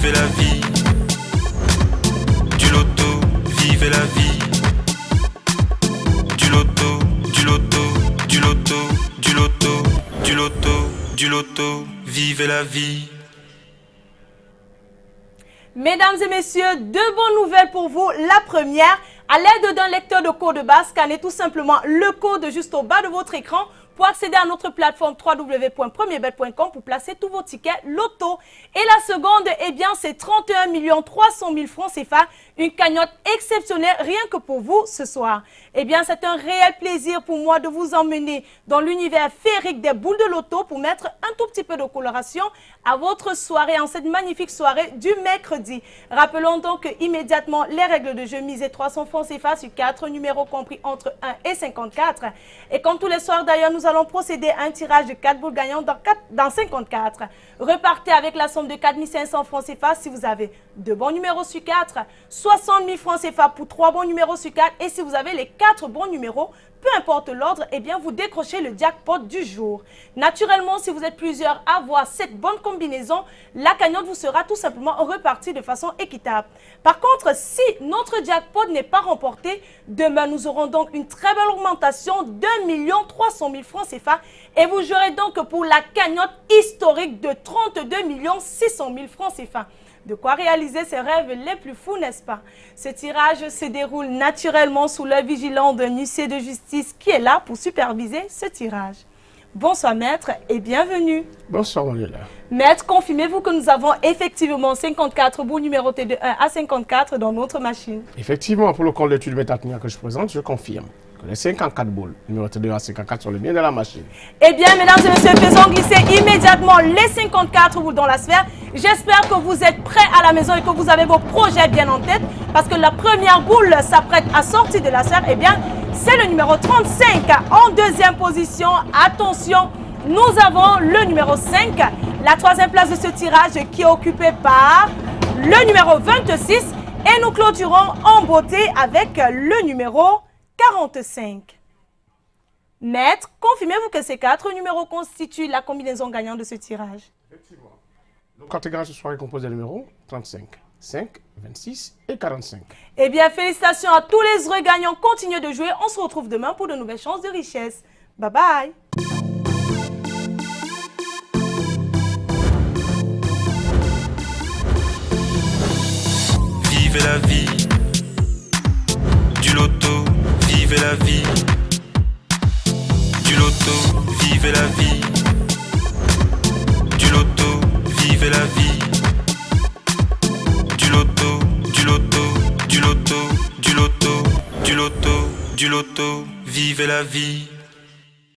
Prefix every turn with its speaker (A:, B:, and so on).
A: vivez la vie. Du loto, vivez la vie. Du loto, du loto, du loto, du loto, du loto, du loto, vivez la vie.
B: Mesdames et messieurs, deux bonnes nouvelles pour vous. La première, à l'aide d'un lecteur de code barre, scannez tout simplement le code juste au bas de votre écran pour accéder à notre plateforme www.premierbet.com pour placer tous vos tickets loto. Et la seconde, eh bien, c'est 31 300 000 francs CFA, une cagnotte exceptionnelle rien que pour vous ce soir. Eh bien, c'est un réel plaisir pour moi de vous emmener dans l'univers féerique des boules de loto pour mettre un tout petit peu de coloration à votre soirée, en cette magnifique soirée du mercredi. Rappelons donc immédiatement les règles de jeu. Misez 300 francs CFA sur 4 numéros compris entre 1 et 54. Et comme tous les soirs d'ailleurs, nous allons procéder à un tirage de 4 boules gagnantes dans 54. Repartez avec la somme de 4 500 francs CFA si vous avez 2 bons numéros sur 4, 60 000 francs CFA pour 3 bons numéros sur 4 et si vous avez les 4 bons numéros, peu importe l'ordre, eh bien vous décrochez le jackpot du jour. Naturellement, si vous êtes plusieurs à avoir cette bonne combinaison, la cagnotte vous sera tout simplement repartie de façon équitable. Par contre, si notre jackpot n'est pas remporté, demain nous aurons donc une très belle augmentation d'1 300 000 francs CFA et vous jouerez donc pour la cagnotte historique de 32 600 000 francs CFA. De quoi réaliser ses rêves les plus fous, n'est-ce pas? Ce tirage se déroule naturellement sous l'œil vigilant d'un huissier de justice qui est là pour superviser ce tirage. Bonsoir maître et bienvenue.
C: Bonsoir Manuela.
B: Maître, confirmez-vous que nous avons effectivement 54 bouts numérotés de 1 à 54 dans notre machine?
C: Effectivement, pour le compte d'études métatechniques que je présente, je confirme que les 54 boules numérotés de 1 à 54 sont les biens de la machine.
B: Eh bien, mesdames et messieurs, faisons glisser immédiatement les 54 boules dans la sphère. J'espère que vous êtes prêts à la maison et que vous avez vos projets bien en tête parce que la première boule s'apprête à sortir de la sphère. Eh bien, c'est le numéro 35 en deuxième position. Attention, nous avons le numéro 5, la troisième place de ce tirage qui est occupée par le numéro 26 et nous clôturons en beauté avec le numéro 45. Maître, confirmez-vous que ces 4 numéros constituent la combinaison gagnante de ce tirage?
C: Effectivement. Le cartogramme ce soir est composé des numéros 35, 5, 26 et 45.
B: Eh bien, félicitations à tous les heureux gagnants. Continuez de jouer. On se retrouve demain pour de nouvelles chances de richesse. Bye bye.
A: Vivez la vie. Du loto, vivez la vie. Du loto, vivez la vie. Du loto, vivez la vie. Du loto, du loto, du loto, du loto, du loto, du loto, vivez la vie.